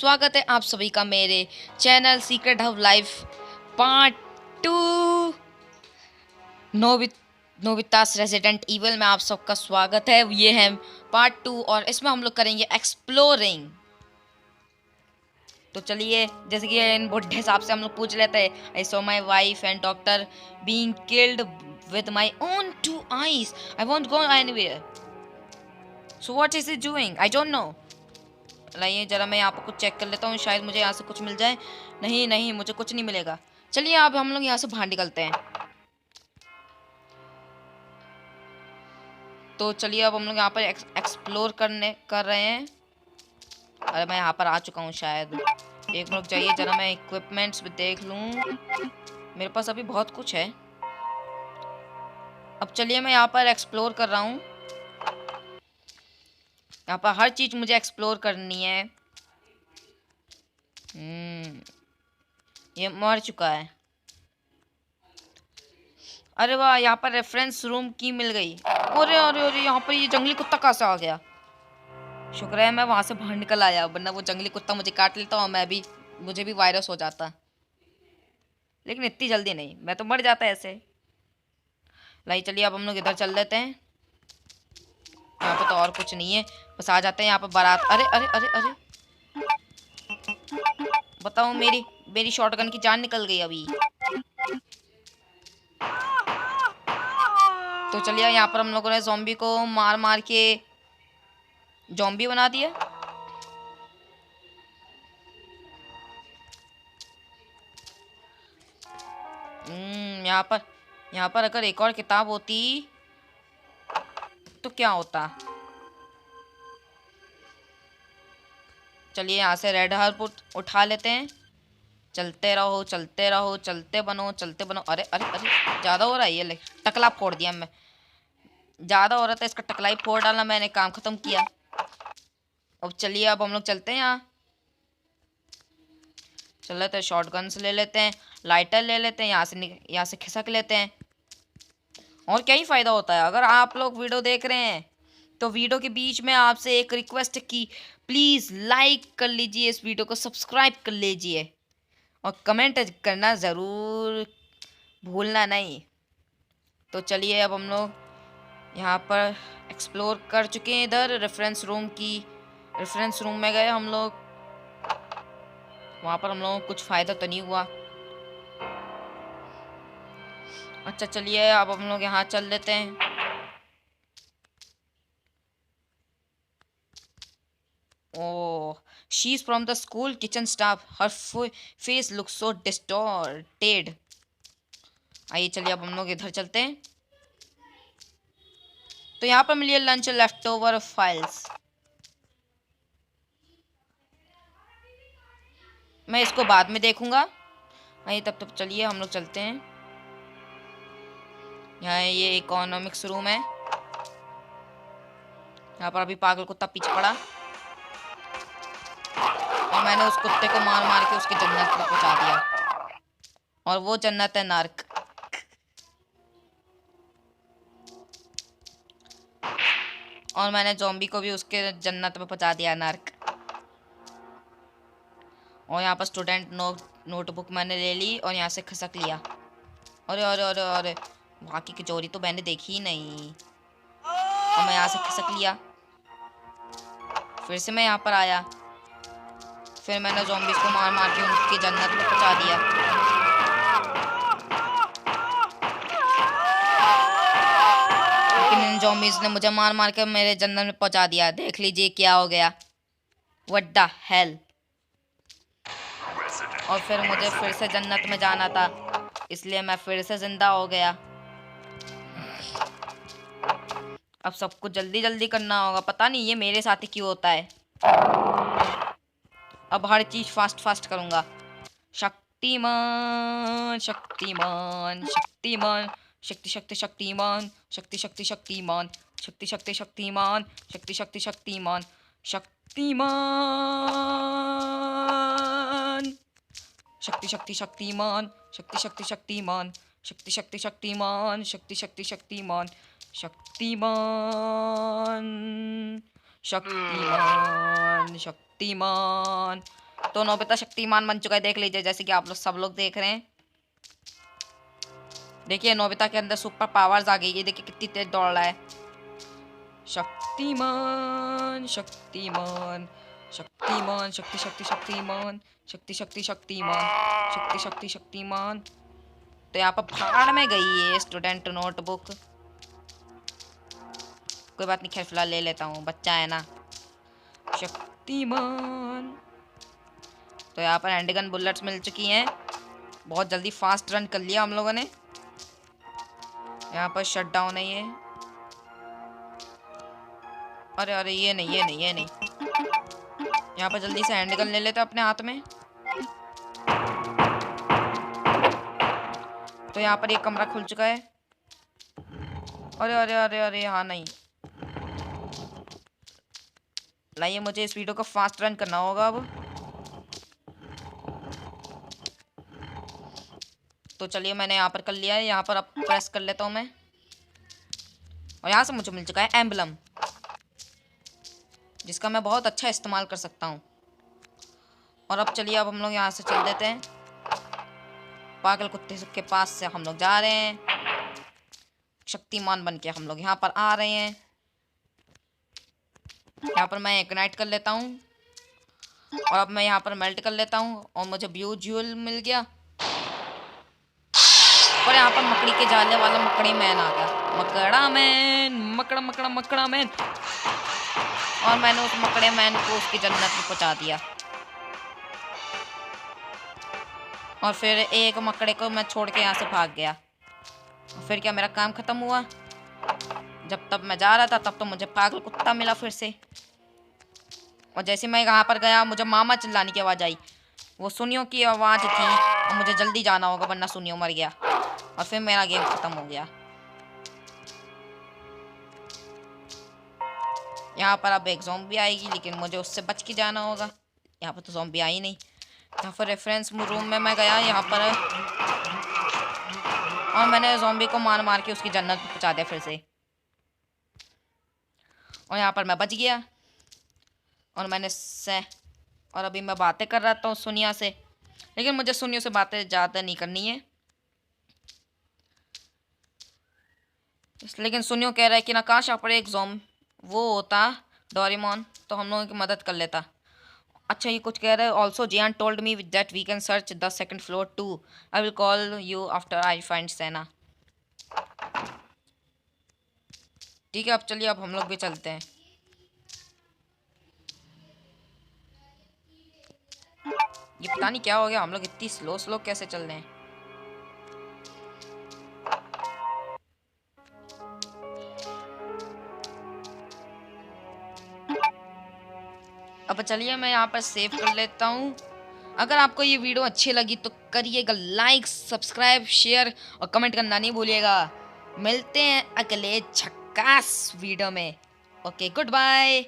स्वागत है आप सभी का मेरे channel secret of life part 2 Nobita's Resident Evil में आप सबका स्वागत है। ये है पार्ट 2 और इसमें हम लोग करेंगे एक्सप्लोरिंग। तो चलिए, जैसे कि इन बुढ़े हिसाब से हम लोग पूछ लेते हैं। I saw my wife and doctor being killed with my own 2 eyes. I won't go anywhere. So what is he doing? I don't know. लाइए जरा मैं यहाँ पर कुछ चेक कर लेता हूँ, शायद मुझे यहाँ से कुछ मिल जाए। नहीं नहीं, मुझे कुछ नहीं मिलेगा। चलिए अब हम लोग यहाँ से बाहर निकलते हैं। तो चलिए अब हम लोग यहाँ पर एक्सप्लोर कर रहे हैं। अरे मैं यहाँ पर आ चुका हूँ शायद। एक मिनट चाहिए, जरा मैं इक्विपमेंट्स भी देख लूँ। मेरे पास अभी बहुत कुछ है। अब चलिए मैं यहाँ पर एक्सप्लोर कर रहा हूँ। यहाँ पर हर चीज़ मुझे एक्सप्लोर करनी है। ये मर चुका है। अरे वाह, यहाँ पर रेफरेंस रूम की मिल गई। अरे अरे अरे, यहाँ पर ये जंगली कुत्ता कहाँ से आ गया? शुक्र है मैं वहां से बाहर निकल आया, वरना वो जंगली कुत्ता मुझे काट लेता और मुझे भी वायरस हो जाता। लेकिन इतनी जल्दी नहीं, मैं तो मर जाता ऐसे। लाई चलिए अब हम लोग इधर चल लेते हैं। यहाँ पे तो और कुछ नहीं है, बस आ जाते हैं यहाँ पर बारात। अरे अरे अरे अरे, बताओ मेरी शॉटगन की जान निकल गई अभी। तो चलिए यहाँ पर हम लोगों ने ज़ॉम्बी को मार मार के ज़ॉम्बी बना दिया। यहाँ पर अगर एक और किताब होती तो क्या होता। चलिए यहाँ से रेड हर्ब उठा लेते हैं। चलते रहो चलते रहो, चलते बनो। अरे अरे अरे, ज़्यादा हो रहा है ये। टकला फोड़ दिया मैं। ज़्यादा हो रहा था, इसका टकला ही फोड़ डाला मैंने, काम ख़त्म किया। अब चलिए अब हम लोग चलते हैं। यहाँ चल लेते हैं, शॉटगन्स ले लेते हैं, लाइटर ले लेते हैं, यहाँ से खिसक लेते हैं। और क्या ही फ़ायदा होता है। अगर आप लोग वीडियो देख रहे हैं तो वीडियो के बीच में आपसे एक रिक्वेस्ट की, प्लीज़ लाइक कर लीजिए इस वीडियो को, सब्सक्राइब कर लीजिए और कमेंट करना ज़रूर भूलना नहीं। तो चलिए अब हम लोग यहाँ पर एक्सप्लोर कर चुके हैं। इधर रेफरेंस रूम में गए हम लोग। वहाँ पर हम लोगों को कुछ फ़ायदा तो नहीं हुआ। अच्छा चलिए अब हम लोग यहाँ चल लेते हैं। Oh, she is from the school kitchen staff, her face look so distorted. आइए चलिए अब हम लोग इधर चलते हैं। तो यहाँ पर मिली है लंच लेफ्ट ओवर फाइल्स। मैं इसको बाद में देखूंगा। आइए तब तक चलिए हम लोग चलते हैं। यहाँ ये इकोनॉमिक्स रूम है। यहाँ पर अभी पागल कुत्ता पीछे पड़ा और मैंने उस कुत्ते को मार मार के उसके जन्नत में पहुंचा दिया। और वो जन्नत है नर्क। और मैंने ज़ॉम्बी को भी उसके जन्नत में पहुंचा दिया, नर्क। और यहाँ पर स्टूडेंट नोटबुक मैंने ले ली और यहाँ से खसक लिया। अरे अरे अरे अरे, वहाँ की कचौरी तो मैंने देखी ही नहीं। और मैं यहाँ से खसक लिया। फिर से मैं यहाँ पर आया। फिर मैंने ज़ॉम्बीज़ को मार मार के उनकी जन्नत में पहुंचा दिया। लेकिन इन ज़ॉम्बीज़ ने मुझे मार मार के मेरे जन्नत में पहुंचा दिया। देख लीजिए क्या हो गया। What the hell. और फिर मुझे फिर से जन्नत में जाना था, इसलिए मैं फिर से जिंदा हो गया। अब सब कुछ जल्दी जल्दी करना होगा। पता नहीं ये मेरे साथ ही क्यों होता है। अब हर चीज फास्ट फास्ट करूंगा। शक्तिमान शक्तिमान शक्तिमान, शक्ति शक्ति शक्तिमान, शक्ति शक्ति शक्तिमान, शक्ति शक्ति शक्तिमान, शक्ति शक्ति शक्तिमान, शक्तिमान, शक्ति शक्ति शक्तिमान, शक्ति शक्ति शक्तिमान, शक्ति शक्ति शक्तिमान, शक्ति शक्ति शक्तिमान, शक्तिमान, शक्तिमान, शक्तिमान, तो नोबिता शक्तिमान बन चुका है, देख लीजिए, जैसे कि आप लोग सब लोग देख रहे हैं। देखिए नोबिता के अंदर सुपर पावर्स आ गई है, देखिए कितनी तेज दौड़ रहा है। शक्तिमान शक्तिमान शक्तिमान शक्ति शक्ति शक्तिमान शक्ति शक्ति शक्तिमान शक्ति शक्ति शक्तिमान। तो यहाँ पर भाड़ में गई है स्टूडेंट नोटबुक। कोई बात नहीं, खैर फिलहाल ले लेता हूँ, बच्चा है ना। शक्तिमान। तो यहाँ पर हैंडगन बुलेट्स मिल चुकी हैं, बहुत जल्दी फास्ट रन कर लिया हम लोगों ने। यहाँ पर शट डाउन है ये। अरे अरे ये नहीं ये नहीं ये नहीं। यहाँ पर जल्दी से हैंडगन ले लेते अपने हाथ में। तो यहाँ पर एक कमरा खुल चुका है। अरे अरे अरे अरे हाँ नहीं, लाइए मुझे इस वीडियो को फास्ट रन करना होगा अब। तो चलिए मैंने यहाँ पर कर लिया है, यहाँ पर अब प्रेस कर लेता हूँ मैं। और यहाँ से मुझे मिल चुका है एम्बलम, जिसका मैं बहुत अच्छा इस्तेमाल कर सकता हूँ। और अब चलिए अब हम लोग यहाँ से चल देते हैं। पागल कुत्ते के पास से हम लोग जा रहे हैं, शक्तिमान बन के हम लोग यहाँ पर आ रहे हैं। यहाँ पर मैं इग्नाइट कर लेता हूँ और अब मैं यहाँ पर मेल्ट कर लेता हूँ और मुझे ब्लू ज्यूल मिल गया। और यहाँ पर मकड़ी के जाले वाला मकड़ी मैन आ गया। मकड़ा मैन, मकड़ा मकड़ा मकड़ा मैन। और मैंने उस मकड़े मैन को उसकी जन्नत में पहुंचा दिया। और फिर एक मकड़े को मैं छोड़ के यहाँ से भाग गया। फिर क्या मेरा काम खत्म हुआ? जब तब मैं जा रहा था तब तो मुझे पागल कुत्ता मिला फिर से। और जैसे मैं यहाँ पर गया मुझे मामा चिल्लाने की आवाज़ आई। वो सुनियो की आवाज़ थी और मुझे जल्दी जाना होगा वरना सुनियो मर गया। और फिर मेरा गेम खत्म हो गया। यहाँ पर अब एक ज़ॉम्बी आएगी लेकिन मुझे उससे बच के जाना होगा। यहाँ पर तो ज़ॉम्बी आई नहीं। यहाँ पर रेफरेंस रूम में मैं गया यहाँ पर, और मैंने ज़ॉम्बी को मार मार के उसकी जन्नत में पहुँचा दिया फिर से। और यहाँ पर मैं बच गया। और और अभी मैं बातें कर रहा था सुनिया से, लेकिन मुझे सुनियो से बातें ज़्यादा नहीं करनी है। लेकिन सुनियो कह रहा है कि ना काश यहाँ पर एक वो होता डोरेमोन तो हम लोगों की मदद कर लेता। अच्छा ये कुछ कह रहा है। Also Jian told me that we can search the second floor too. I will call you after I find Sena. ठीक है अब चलिए अब हम लोग भी चलते हैं। ये पता नहीं क्या हो गया, हम लोग इतनी स्लो स्लो कैसे चल रहे हैं। अब चलिए मैं यहाँ पर सेव कर लेता हूँ। अगर आपको ये वीडियो अच्छी लगी तो करिएगा लाइक, सब्सक्राइब, शेयर और कमेंट करना नहीं भूलिएगा। मिलते हैं अगले झक्कास वीडियो में। Okay good bye.